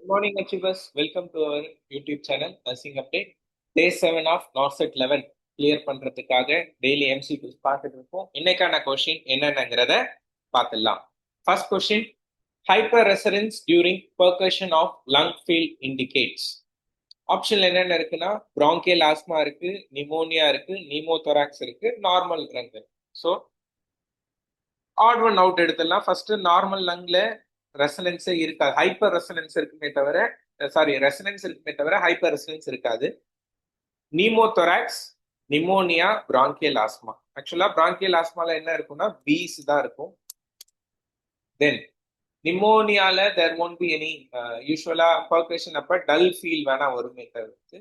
Good morning, achievers. Welcome to our YouTube channel, Nursing Update. Day 7 of NORCET 11 clear பண்றதுக்காக daily MCQs பார்த்துட்டு இருக்கோம். இன்னைக்கான question என்னென்னங்கிறத பார்த்துடலாம். First question, hyperresonance during percussion of lung field indicates. ஆப்ஷன்ல என்னென்ன இருக்குன்னா bronchial asthma இருக்கு, pneumonia இருக்கு, pneumothorax இருக்கு, நார்மல் lung இருக்கு. ஸோ ஆட் ஒன் அவுட் எடுத்துடலாம். ஃபர்ஸ்ட் நார்மல் லங்ல ரெசனன்ஸே இருக்காது, ஹைப்பர் ரெசனன்ஸ் இருக்குமே தவிர ரெசனன்ஸ் இருக்குமே தவிர ஹைப்பர் ரெசனன்ஸ் இருக்காது. Pneumothorax, pneumonia, bronchial asthma. ஆக்சுவலா பிராங்கியல் ஆஸ்மால என்ன இருக்கும்னா பீஸ் தான் இருக்கும். தென் நிமோனியால தேர் ஒன்ட் பி எனி யூஸ்வலா பர்கஷன் அப்ப டல் ஃபீல் வேணா வருமே தவிர்த்து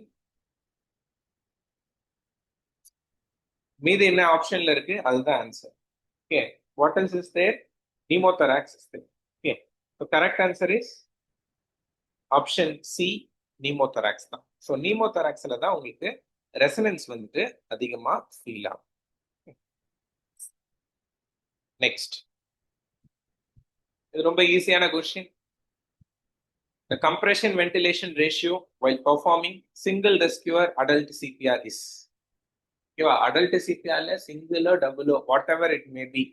மீது என்ன ஆப்ஷன்ல இருக்கு அதுதான் answer. Okay, what else is there? Pneumothorax is there. Okay, so correct answer is option C, pneumothorax தான். ஸோ pneumothoraxல தான் உங்களுக்கு ரெசனன்ஸ் வந்துட்டு அதிகமா ஃபீல் ஆகும். நெக்ஸ்ட், இது ரொம்ப ஈஸியான question. The compression ventilation ratio while performing single rescuer adult CPR is. ஓகேவா, அடல்ட் சிபிஆர்ல சிங்கிளோ டபுளோ whatever it may be,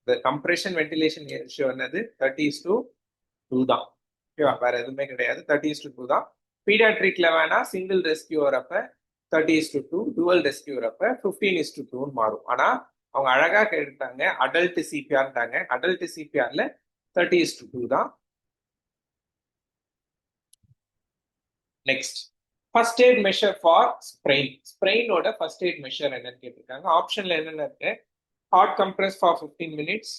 the compression ventilation ratio என்னது 30:2 தான். ஓகேவா, வேற எதுவுமே கிடையாது, 30:2 தான். பீடியாட்ரிக்ல வேணா சிங்கிள் ரெஸ்கியூர் அப்ப 30:2, டுவல் ரெஸ்கியூர் அப்ப 15:2 மாறும். ஆனா அவங்க அழகா கேட்டுட்டாங்க அடல்ட் சிபிஆர்ட்டாங்க. அடல்ட் சிபிஆர்ல 30:2 தான். Next, first aid measure for sprain. ஸ்ப்ரெயினோட ஃபர்ஸ்ட் எய்ட் மெஷர் என்னன்னு கேட்டிருக்காங்க. ஆப்ஷன்ல என்னென்ன இருக்கு? Hot compress for 15 minutes,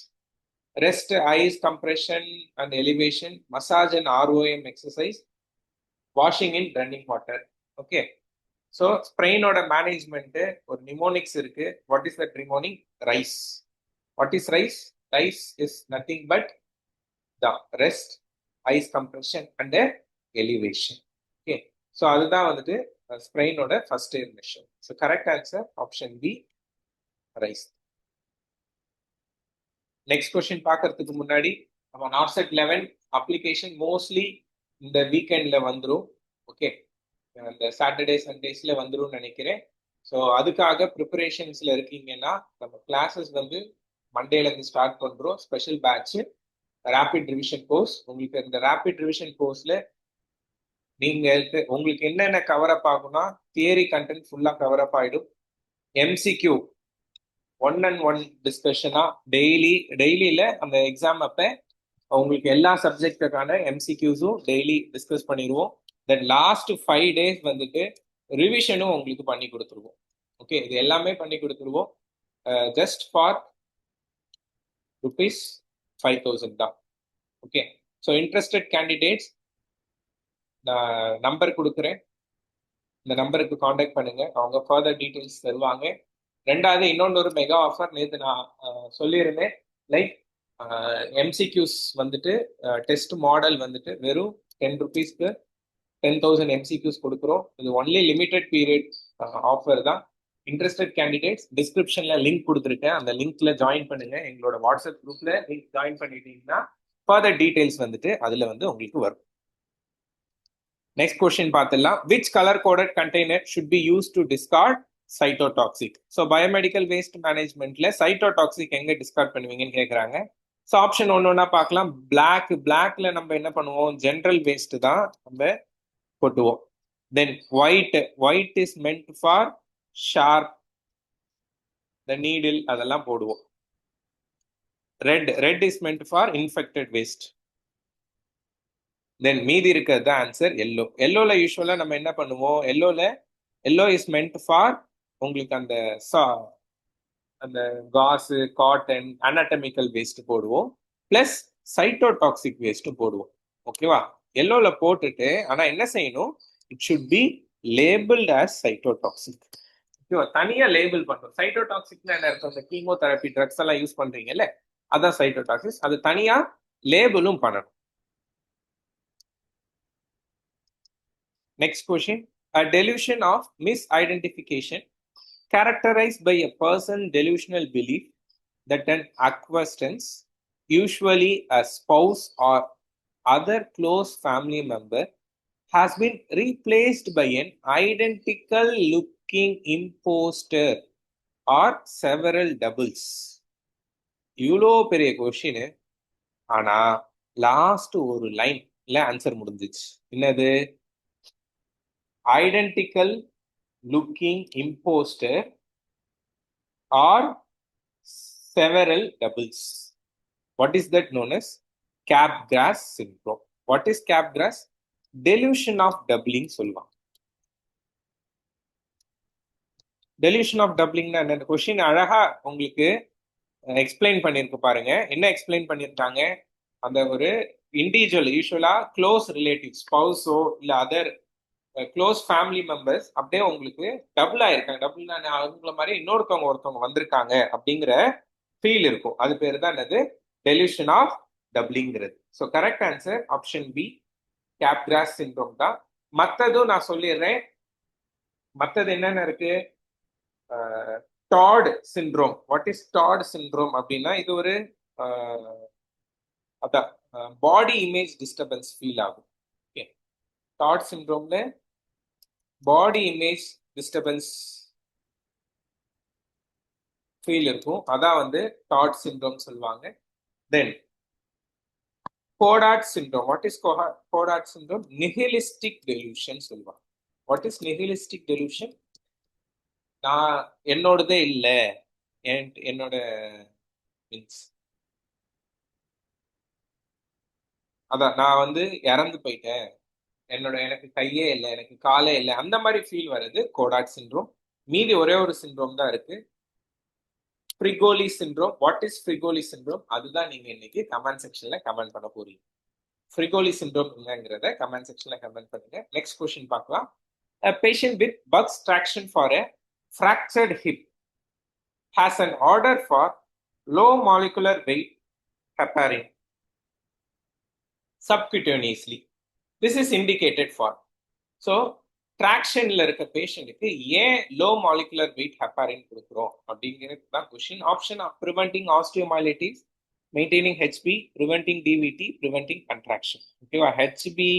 rest eyes compression and elevation, massage and ROM exercise, washing in running water. Okay, so sprain oda management or mnemonics irukku. What is that mnemonic? RICE. What is RICE? RICE is nothing but the rest, eyes compression and elevation. Okay, so அதுதான் வந்துட்டு sprain oda first aid measure. So correct answer option B, RICE. Next question பார்க்கறதுக்கு முன்னாடி நம்ம NORCET 11 application mostly இந்த வீக்கெண்ட்ல வந்துடும். Okay, இந்த Saturday சண்டேஸ்ல வந்துடும் நினைக்கிறேன். ஸோ அதுக்காக ப்ரிப்பரேஷன்ஸ்ல இருக்கீங்கன்னா நம்ம கிளாஸஸ் வந்து மண்டேல இருந்து ஸ்டார்ட் பண்றோம். Special batch rapid revision course. உங்களுக்கு இந்த ரேபிட் ரிவிஷன் கோர்ஸ்ல நீங்க உங்களுக்கு என்னென்ன கவர் அப் ஆகும்னா தியரி கண்டென்ட் ஃபுல்லா கவர் அப் ஆயிடும். MCQ 1-on-1 டிஸ்கஷனா டெய்லியில அந்த எக்ஸாம் அப்ப உங்களுக்கு எல்லா சப்ஜெக்டுக்கான MCQஸும் டெய்லி டிஸ்கஸ் பண்ணிடுவோம். தென் லாஸ்ட் 5 days வந்துட்டு ரிவிஷனும் உங்களுக்கு பண்ணி கொடுத்துருவோம். ஓகே, இது எல்லாமே பண்ணி கொடுத்துருவோம். ஜஸ்ட் ஃபார் ₹5,000 தான். ஓகே, ஸோ இன்ட்ரெஸ்டட் கேண்டிடேட்ஸ் நான் நம்பர் கொடுக்குறேன், இந்த நம்பருக்கு காண்டாக்ட் பண்ணுங்க, அவங்க ஃபர்தர் டீட்டெயில்ஸ் தருவாங்க. ரெண்டாவது இன்னொன்று ஒரு மெகா ஆஃபர் நேற்று நான் சொல்லியிருந்தேன். லைக் MCQs வந்துட்டு டெஸ்ட் மாடல் வந்துட்டு வெறும் ₹10 10,000 MCQs கொடுக்குறோம். இது ஒன்லி லிமிடெட் பீரியட் ஆஃபர் தான். இன்ட்ரெஸ்டட் கேண்டிடேட்ஸ் டிஸ்கிரிப்ஷன்ல லிங்க் கொடுத்துருக்கேன், அந்த லிங்க்ல ஜாயின் பண்ணுங்க. எங்களோட வாட்ஸ்அப் குரூப்ல லிங்க் ஜாயின் பண்ணிட்டீங்கன்னா ஃபர்தர் டீடைல்ஸ் வந்துட்டு அதுல வந்து உங்களுக்கு வரும். நெக்ஸ்ட் கொஸ்டின் பார்த்துடலாம். Which colour coded container should be use to discard cytotoxic? So biomedical waste மேனேஜ்மெண்ட்ல சைட்டோடாக்சிக் எங்க டிஸ்கார்ட் பண்ணுவீங்கன்னு கேட்குறாங்க. ஸோ ஆப்ஷன் ஒன்னொன்னா பார்க்கலாம். பிளாக்ல நம்ம என்ன பண்ணுவோம்? ஜென்ரல் வேஸ்ட் தான் நம்ம கொட்டுவோம். Then white is meant for sharp, the needle அதெல்லாம் போடுவோம். Red is meant for infected waste. Then மீதி இருக்கிறது தான் ஆன்சர் எல்லோல யூஸ்வலா நம்ம என்ன பண்ணுவோம்? எல்லோ இஸ் மென்ட் ஃபார் உங்களுக்கு அந்த காசு, காட்டன், அனாட்டமிக்கல் வேஸ்ட் போடுவோம், பிளஸ் சைட்டோடாக்சிக் வேஸ்ட் போடுவோம். ஓகேவா, எல்லோல போட்டுட்டு ஆனா என்ன செய்யணும்? It should be labelled as cytotoxic. ஓகேவா, தனியா லேபிள் பண்றோம். சைட்டோடாக்சிக்னா என்ன இருக்கும்? இந்த கீமோதெரபி ட்ரக்ஸ் எல்லாம் யூஸ் பண்றீங்கல்ல, அதான் சைட்டோடாக்சிக். அது தனியா லேபிளும் பண்ணணும். Next question, a delusion of misidentification characterized by a person's delusional belief that an acquaintance, usually a spouse or other close family member has been replaced by an identical looking imposter or several doubles. இவ்வளோ பெரிய question, ஆனா last ஒரு லைன்ல answer முடிஞ்சிச்சு. என்னது? Identical looking impostor are several doubles. What is that known as? Capgras syndrome. What is Capgras? Delusion of doubling சொல்லுவாங்க. Delusion of டப்ளிங்னா என்ன? Question அழகா உங்களுக்கு எக்ஸ்பிளைன் பண்ணிருக்கு பாருங்க. என்ன எக்ஸ்பிளைன் பண்ணிருக்காங்க? அந்த ஒரு இண்டிவிஜுவல், யூஸ்வலா க்ளோஸ் ரிலேட்டிவ், ஸ்பௌஸோ இல்ல அதர் க்ளோஸ் ஃபேமிலி மெம்பர்ஸ் அப்படியே உங்களுக்கு டபுள் ஆயிருக்காங்க. டபுள்னா அவங்கள மாதிரி ஒருத்தவங்க வந்திருக்காங்க அப்படிங்கிற ஃபீல் இருக்கும். அது பேர் தான் என்னது? டெலியூஷன் ஆஃப் டப்ளிங்கிறது. So correct answer option B, Capgras syndrome தான். மற்றதும் நான் சொல்லிடுறேன். மற்றது என்னென்ன இருக்கு? Todd syndrome. What is Todd syndrome அப்படின்னா, இது ஒரு அதான் பாடி இமேஜ் டிஸ்டர்பன்ஸ் ஃபீல் ஆகும். ஓகே, டாட் சிண்ட்ரோம்ல பாடி இமேஜ் டிஸ்டர்பன்ஸ் ஃபீல் இருக்கும். அதான் வந்து டாட் சிண்ட்ரோம் சொல்லுவாங்க. Then Cotard syndrome. What is Cotard syndrome? Nihilistic delusion சொல்லுவாங்க. What is nihilistic delusion? நான் என்னோடதே இல்லை, என்னோட மீன்ஸ் அதான் நான் வந்து இறந்து போயிட்டேன், எனக்கு கையே இல்லை, எனக்கு காலே இல்லை, அந்த மாதிரி ஃபீல் வருது கோடாட் சிண்ட்ரோம். மீதி ஒரே ஒரு சிண்ட்ரோம் தான் இருக்கு, Fregoli syndrome. What is Fregoli syndrome? அதுதான் நீங்க இன்னைக்கு கமெண்ட் செக்ஷன்ல கமெண்ட் பண்ண போறீங்க. ஃப்ரிகோலி சிண்ட்ரோம் என்னங்கிறத கமெண்ட் செக்ஷன்ல கமெண்ட் பண்ணுங்க. நெக்ஸ்ட் கொஸ்டின் பார்க்கலாம். A patient with Buck's traction for a fractured hip has an order for low molecular weight heparin subcutaneously. This is indicated for. So ட்ராக்ஷன்ல இருக்க பேஷண்ட்டுக்கு ஏன் லோ மாலிகுலர் வெயிட் ஹெப்பாரின் கொடுக்குறோம் அப்படிங்கிறது தான் கொஸ்டின். Option: preventing osteomyelitis, maintaining HB, preventing DVT, preventing contraction. ஓகேவா? HB,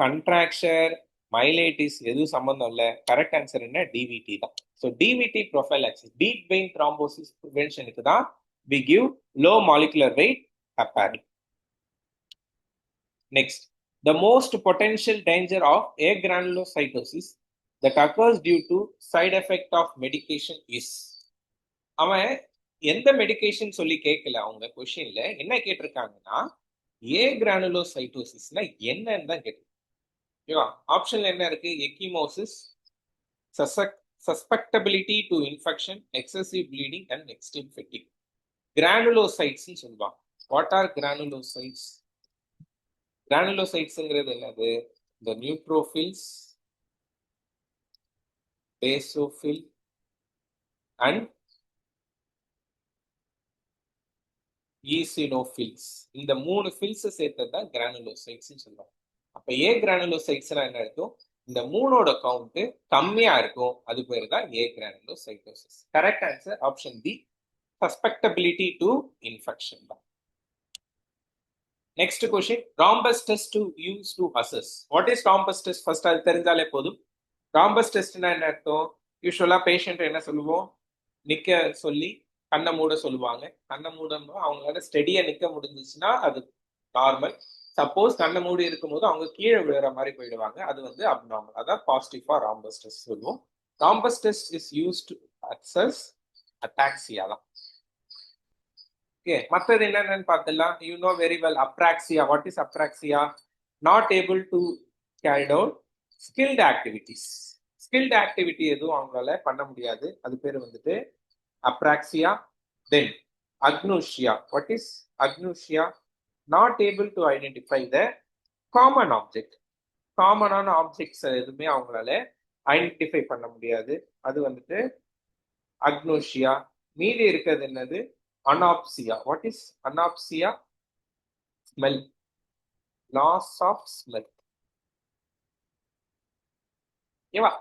contracture, myelitis எதுவும் சம்பந்தம் இல்லை. கரெக்ட் ஆன்சர் என்ன? டிவிடி தான். So DVT prophylaxis, deep vein thrombosis ப்ரிவென்ஷனுக்கு தான் we give low molecular weight heparin. Next, the most potential danger of agranulocytosis that occurs due to side effect of medication is. அவன் எந்த medication சொல்லி கேட்கல. அவங்க கொஸ்டின்ல என்ன கேட்டிருக்காங்கன்னா, ஏ கிரானுலோசைட்டோசிஸ்னா என்னன்னு தான் கேட்டிருக்காங்க. ஓகேவா? ஆப்ஷன்ல என்ன இருக்கு? Ecchymosis, susceptibility to infection, excessive bleeding and extreme fatigue. Granulocytes சொல்லுவாங்க. What are granulocytes? கிரானுலோசைட்ஸ்ங்கிறது என்னது? இந்த நியூட்ரோஃபில்ஸ், பேசோஃபில் அண்ட் ஈசினோஃபில்ஸ். இந்த 3 ஃபில்ஸ் சேர்த்தது தான் கிரானுலோசைட்ஸ் சொல்லுவாங்க. அப்ப ஏ கிரானுலோசைட்ஸ்னா என்ன இருக்கும்? இந்த 3ஓட கவுண்ட் கம்மியா இருக்கும், அது பேர் தான் agranulocytosis. Correct answer option B, susceptibility to infection தான். Next question, Romberg test to use to assess. What is Romberg test? First அது தெரிஞ்சாலே போதும். ராம்பஸ் டெஸ்ட்னா என்ன அர்த்தம்? யூஸ்வலா பேஷண்ட் என்ன சொல்லுவோம்? நிக்க சொல்லி கண்ணை மூட சொல்லுவாங்க. கண்ணை மூடணும், அவங்களால ஸ்டெடியா நிக்க முடிஞ்சிச்சுன்னா அது நார்மல். சப்போஸ் கண்ணை மூடி இருக்கும்போது அவங்க கீழே விழுற மாதிரி போயிடுவாங்க, அது வந்து அப்நார்மல். அதான் பாசிட்டிவ் ஃபார் ராம்பஸ் டெஸ்ட் சொல்லுவோம். Romberg test is used to assess ataxia தான். ஓகே, மற்றது என்னென்னு பார்த்துலாம். You know very well apraxia. What is apraxia? Not able to carry out skilled activities. Skilled activity எதுவும் அவங்களால பண்ண முடியாது, அது பேர் வந்துட்டு apraxia. Then agnosia. What is agnosia? Not able to identify the common object. காமனான ஆப்ஜெக்ட்ஸ் எதுவுமே அவங்களால ஐடென்டிஃபை பண்ண முடியாது, அது வந்துட்டு அக்னோஷியா. மீதி இருக்கிறது என்னது? Anopsia. What is anopsia? Smell, loss of smell. ஓகேவா?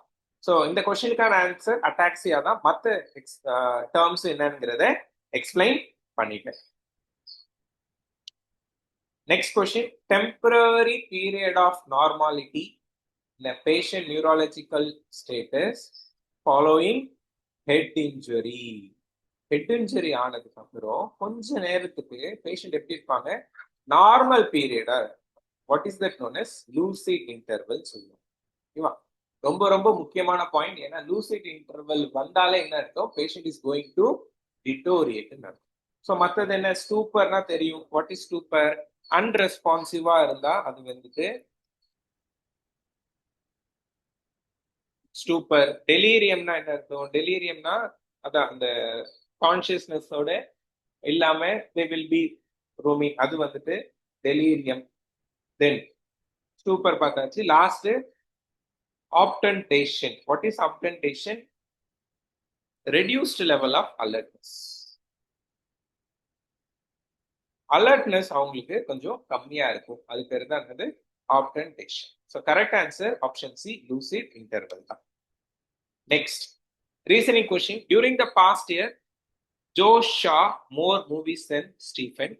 ஸோ இந்த கொஸ்டினுக்கான ஆன்சர் அட்டாக்சியா தான். மற்ற டேர்ம்ஸ் என்னங்கிறத எக்ஸ்பிளைன் பண்ணிட்டேன். Next question, temporary period of normality in a patient neurological status following head injury. Head injury ஆனதுக்கு அப்புறம் கொஞ்ச நேரத்துக்கு பேஷண்ட் எப்படி இருப்பாங்க, நார்மல் பீரியடா, what is that known as lucid interval சொல்லுவோம். ஓகேவா? ரொம்ப ரொம்ப முக்கியமான பாயிண்ட். ஏன்னா லூசிட் இன்டர்வல் வந்தாலே என்ன அர்த்தம், patient is going to deteriorate அர்த்தம். ஸோ மற்றது என்ன, ஸ்டூப்பர்னா தெரியும். What is ஸ்டூப்பர்? அன்ரெஸ்பான்சிவா இருந்தா அது வந்துட்டு ஸ்டூப்பர். டெலீரியம்னா என்ன அர்த்தம்? டெலீரியம்னா அதான் அந்த கான்சியஸ்னஸோட இல்லாம தே வில் பி roaming, அது வந்துட்டு டெலீரியம். தென் ஸ்டூப்பர் பார்த்தாச்சு. Last obtundation. What is obtundation? Reduced level of alertness. Alertness அவங்களுக்கு கொஞ்சம் கம்மியா இருக்கும், அது பேர் தான் என்னது, obtundation. So correct answer option C, lucid interval தான். Next reasoning question. During the past year Josh saw more movies than Stephen.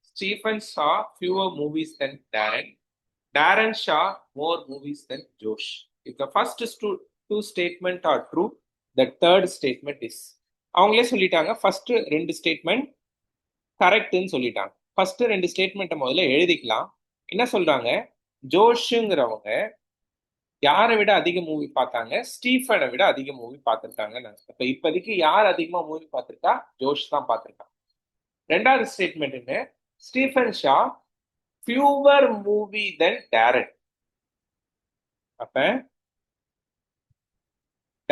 Stephen saw fewer movies than Darren. Darren saw more movies than Josh. If the first two statements are true, the third statement is. அவங்களே சொல்லிட்டாங்க first ரெண்டு statement கரெக்ட்னு சொல்லிட்டாங்க. First ரெண்டு ஸ்டேட்மெண்ட்டை முதல்ல எழுதிக்கலாம். என்ன சொல்றாங்க, ஜோஷுங்கிறவங்க யாரை விட அதிக மூவி பார்த்தாங்க, ஸ்டீஃபனை விட அதிக மூவி பார்த்துருக்காங்க. இப்ப இப்போதைக்கு யார் அதிகமா மூவி பார்த்துருக்கா, ஜோஷ் தான் பார்த்துருக்கான். ரெண்டாவது ஸ்டேட்மெண்ட் என்ன, Stephen Shah fewer movie then Darren. அப்ப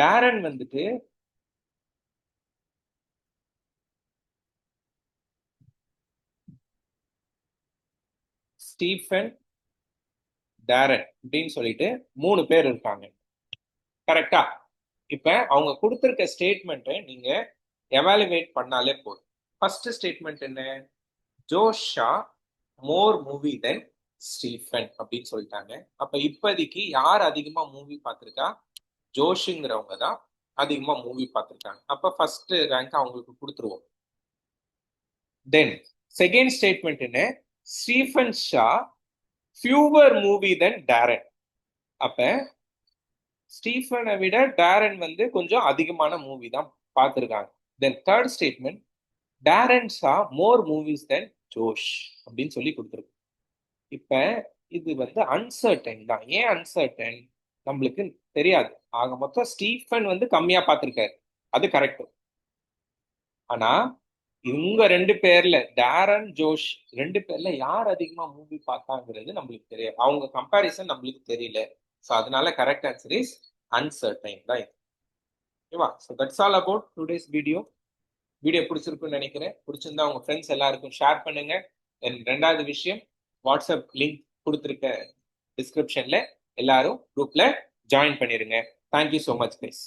டேரன் வந்துட்டு ஸ்டீஃபன் டேரன் அப்படின்னு சொல்லிட்டு 3 பேர் இருக்காங்க. கரெக்டா? இப்ப அவங்க கொடுத்திருக்க ஸ்டேட்மெண்ட்டை நீங்க எவாலுவேட் பண்ணாலே போதும். ஃபர்ஸ்ட் ஸ்டேட்மெண்ட் என்ன, Josh saw more movie than Stephen அப்படின்னு சொல்லிட்டாங்க. அப்ப இப்போதைக்கு யார் அதிகமா மூவி பார்த்திருக்கா, ஜோஷுங்கிறவங்க தான் அதிகமா மூவி பார்த்திருக்காங்க. அப்ப ஃபர்ஸ்ட் ரேங்க் அவங்களுக்கு கொடுத்துருவோம். தென் செகண்ட் ஸ்டேட்மெண்ட் என்ன, Stephen Shah fewer movie then Darren. அப்ப ஸ்டீஃபனை விட டேரன் வந்து கொஞ்சம் அதிகமான மூவி தான் பார்த்துருக்காங்க. Then third statement, Darren saw more movies than Josh அப்படின்னு சொல்லி கொடுத்துருக்கு. இப்ப இது வந்து அன்சர்டன் தான். ஏன் அன்சர்டன், நம்மளுக்கு தெரியாது. ஆக மொத்தம் ஸ்டீஃபன் வந்து கம்மியா பார்த்திருக்காரு, அது கரெக்ட். ஆனா இவங்க 2 பேர்ல, டேரன் ஜோஷ் 2 பேர்ல யார் அதிகமா மூவி பார்த்தாங்கிறது நம்மளுக்கு தெரியாது. அவங்க கம்பாரிசன் நம்மளுக்கு தெரியல. ஸோ அதனால கரெக்ட் ஆன்சர் இஸ் அன்சர்டைன் தான் இது. ஓகேவா? So that's all about today's video. Video பிடிச்சிருக்குன்னு நினைக்கிறேன். பிடிச்சிருந்தா உங்க ஃப்ரெண்ட்ஸ் எல்லாருக்கும் ஷேர் பண்ணுங்க. ரெண்டாவது விஷயம், வாட்ஸ்அப் லிங்க் கொடுத்துருக்க டிஸ்கிரிப்ஷன்ல எல்லாரும் குரூப்ல ஜாயின் பண்ணிருங்க. Thank you so much guys.